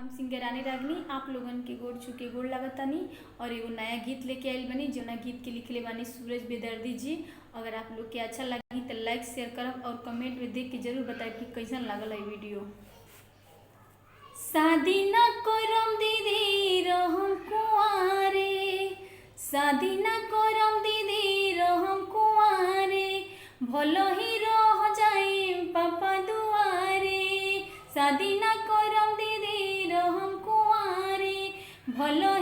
हम सिंगर रानी रागनी आप लोगन के गोड़ छू के गोड़ लागतानी और एगो नया गीत लेके आइल बनी जौना गीत के लिखले बानी सूरज बेदर्दी जी। अगर आप लोग के अच्छा लगी तो लाइक शेयर करब और कमेंट में देख के जरूर बताएं कि कैसन लागल है वीडियो। शादी न करम दीदी रहम कुआरे, शादी न करम दीदी रहम कुआरे, भलो ही रह जाए पापा दुआरे। शादी न करम दीदी रहम कुआरे, भलो